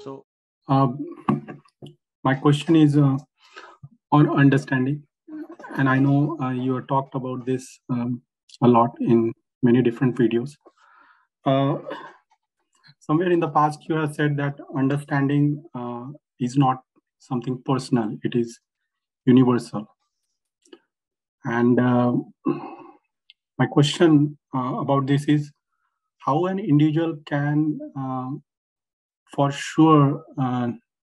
So, my question is on understanding, and I know you have talked about this a lot in many different videos. Somewhere in the past, you have said that understanding is not something personal; it is universal. And my question about this is how an individual can, for sure,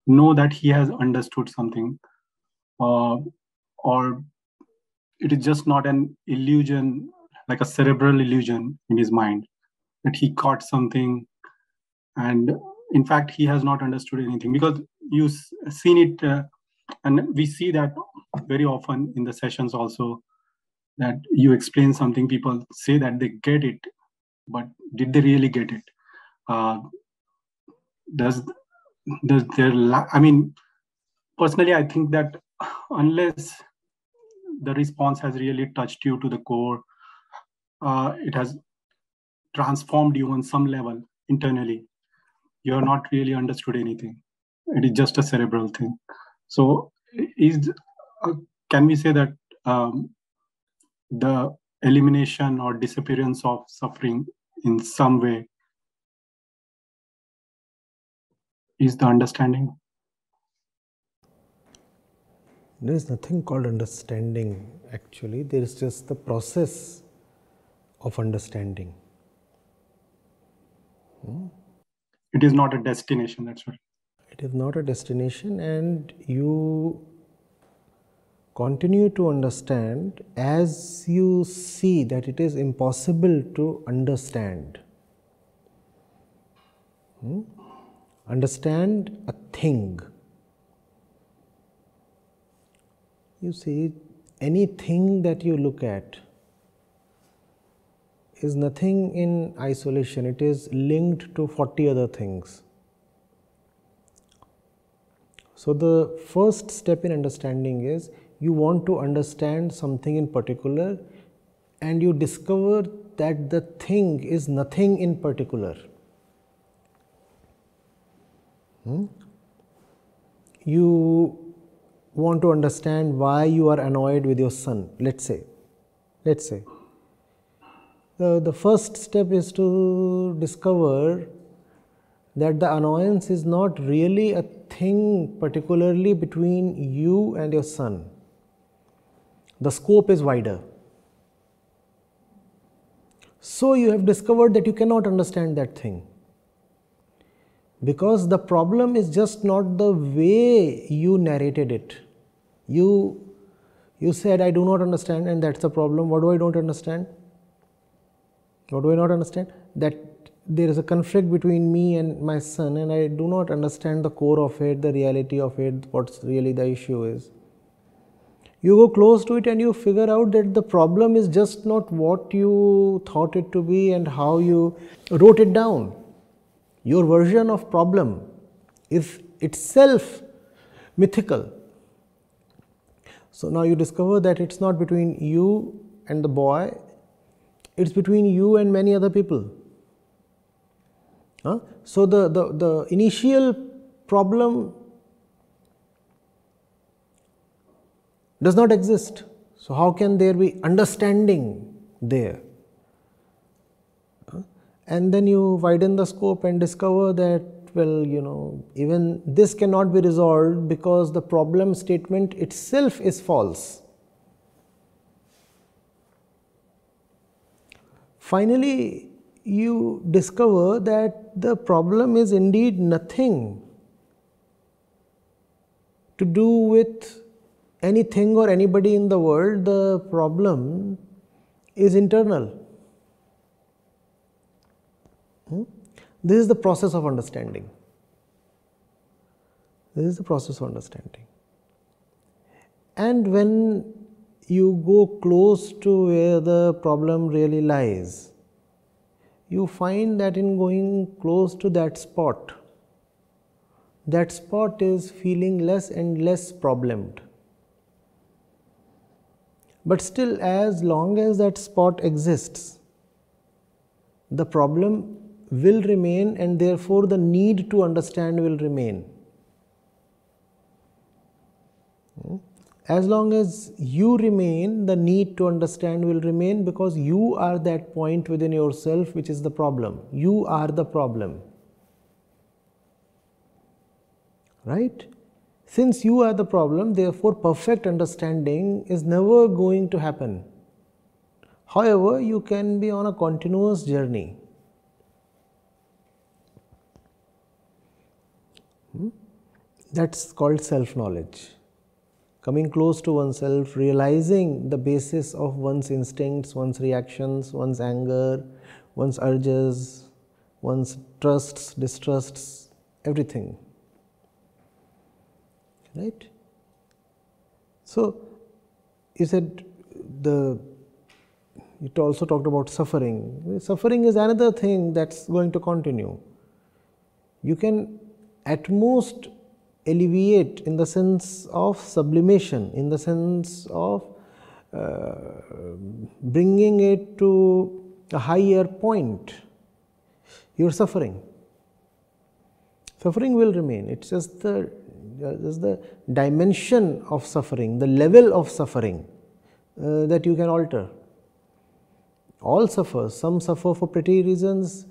know that he has understood something, or it is just not an illusion, like a cerebral illusion in his mind, that he caught something and in fact he has not understood anything. Because you've seen it, and we see that very often in the sessions also, that you explain something, people say that they get it, but did they really get it? Does there I mean, personally I think that unless the response has really touched you to the core, it has transformed you on some level internally, you have not really understood anything. It is just a cerebral thing. So can we say that the elimination or disappearance of suffering in some way is the understanding? There is nothing called understanding actually, there is just the process of understanding. It is not a destination, that's right. It is not a destination, and you continue to understand as you see that it is impossible to understand. Understand a thing. You see, anything that you look at is nothing in isolation, it is linked to 40 other things. So the first step in understanding is you want to understand something in particular and you discover that the thing is nothing in particular. You want to understand why you are annoyed with your son, let's say. The first step is to discover that the annoyance is not really a thing particularly between you and your son. The scope is wider. So you have discovered that you cannot understand that thing, because the problem is just not the way you narrated it. You said, I do not understand, and that's the problem. What do I don't understand? What do I not understand? That there is a conflict between me and my son, and I do not understand the core of it, the reality of it, what's really the issue is. You go close to it and you figure out that the problem is just not what you thought it to be and how you wrote it down. Your version of problem is itself mythical. So now you discover that it's not between you and the boy, it's between you and many other people. So the initial problem does not exist. So how can there be understanding there? And then you widen the scope and discover that, well, even this cannot be resolved because the problem statement itself is false. Finally, you discover that the problem is indeed nothing to do with anything or anybody in the world. The problem is internal. This is the process of understanding. And when you go close to where the problem really lies, you find that in going close to that spot is feeling less and less problemed. But still, as long as that spot exists, the problem will remain, and therefore the need to understand will remain. As long as you remain, the need to understand will remain, because you are that point within yourself which is the problem. You are the problem. Right? Since you are the problem, therefore perfect understanding is never going to happen. However, you can be on a continuous journey. That's called self-knowledge. Coming close to oneself, realizing the basis of one's instincts, one's reactions, one's anger, one's urges, one's trusts, distrusts, everything. Right? So, you said you also talked about suffering. Suffering is another thing that's going to continue. You can at most alleviate in the sense of sublimation, in the sense of bringing it to a higher point. Your suffering will remain. It's just the dimension of suffering, the level of suffering that you can alter. All suffer. Some suffer for petty reasons,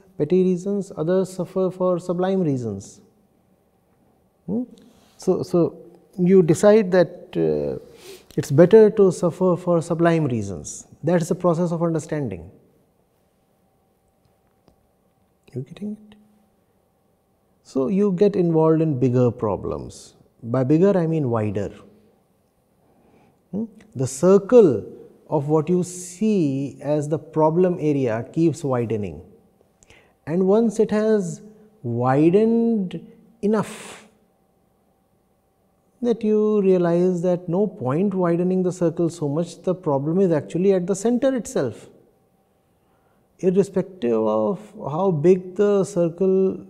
others suffer for sublime reasons. So you decide that it's better to suffer for sublime reasons. That's the process of understanding. You getting it? So you get involved in bigger problems. By bigger, I mean wider. The circle of what you see as the problem area keeps widening. And once it has widened enough that you realize that no point widening the circle so much, the problem is actually at the center itself. Irrespective of how big the circle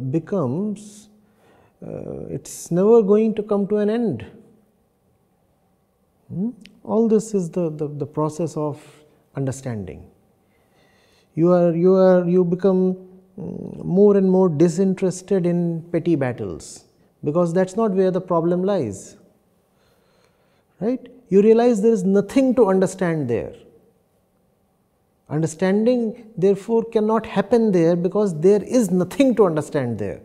becomes, it's never going to come to an end. All this is the process of understanding. You become more and more disinterested in petty battles, because that's not where the problem lies. Right? You realize there is nothing to understand there. Understanding therefore cannot happen there, because there is nothing to understand there.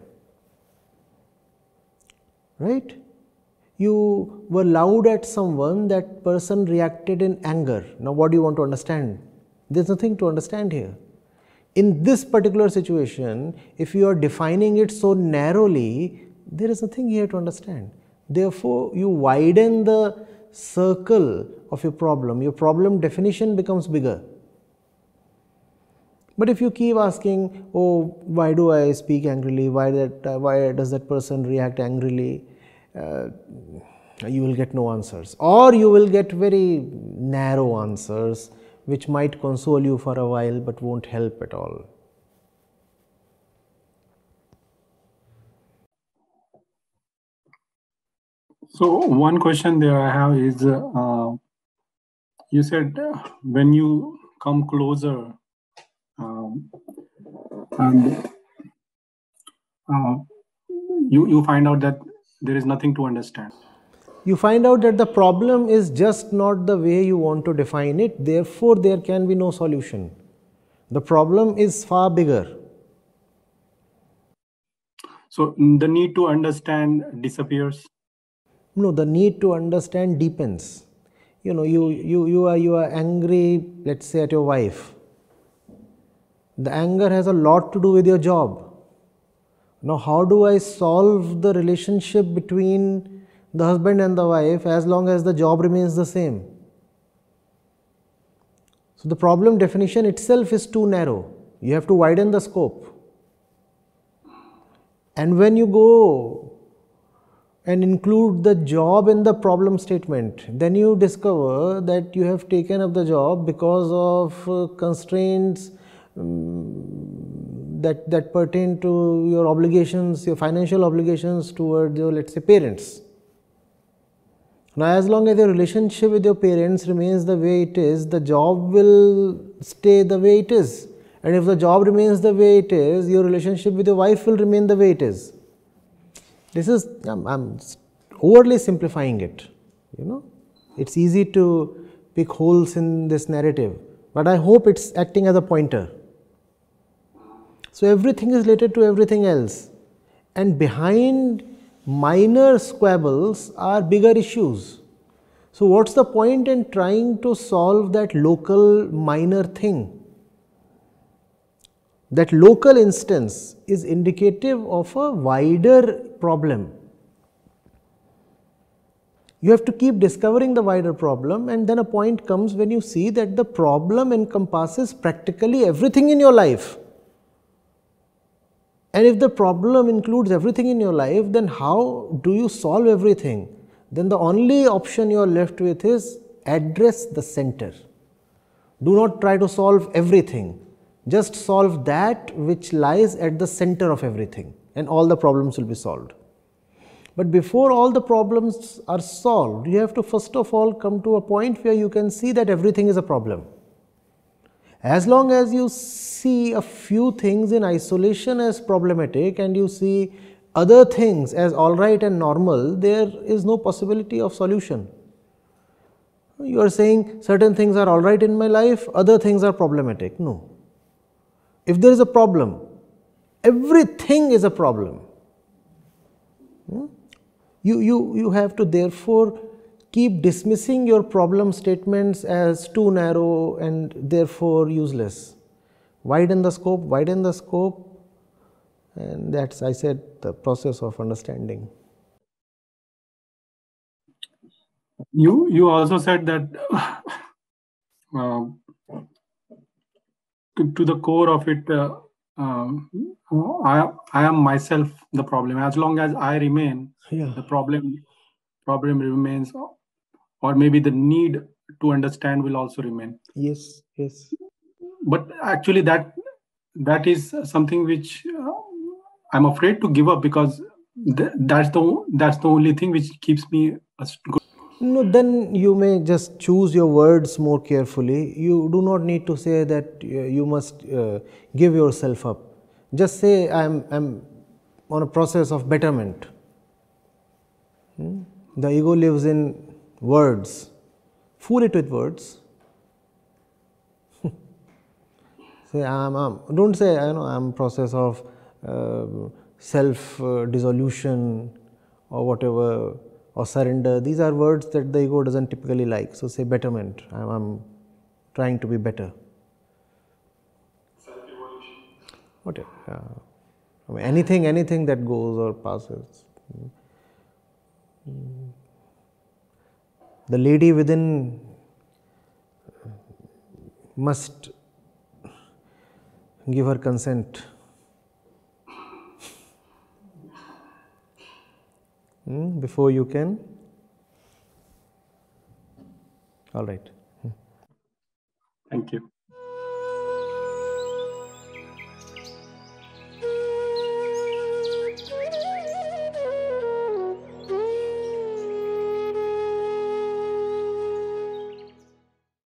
Right? You were loud at someone, that person reacted in anger. Now what do you want to understand? There is nothing to understand here. In this particular situation, if you are defining it so narrowly, there is nothing here to understand. Therefore, you widen the circle of your problem definition becomes bigger. But if you keep asking, oh, why do I speak angrily, why does that person react angrily, you will get no answers, or you will get very narrow answers which might console you for a while but won't help at all. So one question there I have is, you said when you come closer and you find out that there is nothing to understand. You find out that the problem is just not the way you want to define it, therefore there can be no solution. The problem is far bigger. So the need to understand disappears? No, the need to understand deepens. You are angry, let's say, at your wife. The anger has a lot to do with your job. Now, how do I solve the relationship between the husband and the wife as long as the job remains the same? So, the problem definition itself is too narrow. You have to widen the scope. And when you go and include the job in the problem statement, then you discover that you have taken up the job because of constraints that pertain to your obligations, your financial obligations towards your, let's say, parents. Now, as long as your relationship with your parents remains the way it is, the job will stay the way it is. And if the job remains the way it is, your relationship with your wife will remain the way it is. This is, I'm overly simplifying it, It's easy to pick holes in this narrative, but I hope it's acting as a pointer. So everything is related to everything else, and behind minor squabbles are bigger issues. So what's the point in trying to solve that local minor thing? That local instance is indicative of a wider problem. You have to keep discovering the wider problem, and then a point comes when you see that the problem encompasses practically everything in your life. And if the problem includes everything in your life, then how do you solve everything? Then the only option you are left with is address the center. Do not try to solve everything. Just solve that which lies at the center of everything, and all the problems will be solved. But before all the problems are solved, you have to first of all come to a point where you can see that everything is a problem. As long as you see a few things in isolation as problematic and you see other things as all right and normal, there is no possibility of solution. You are saying certain things are all right in my life, other things are problematic. No. If there is a problem, everything is a problem. You have to therefore keep dismissing your problem statements as too narrow and therefore useless. Widen the scope, and that's, I said, the process of understanding. You also said that to the core of it, I am myself the problem. As long as I remain, the problem remains, or maybe the need to understand will also remain. Yes. But actually, that is something which I'm afraid to give up, because that's the only thing which keeps me good. No, then you may just choose your words more carefully. You do not need to say that you must give yourself up. Just say, I'm on a process of betterment. The ego lives in words. Fool it with words. Say, don't say, I'm process of self dissolution or whatever, or surrender. These are words that the ego doesn't typically like. So say betterment. I'm trying to be better. Self-evolution. Whatever. Anything that goes or passes. The lady within must give her consent. Before you can. All right. Thank you.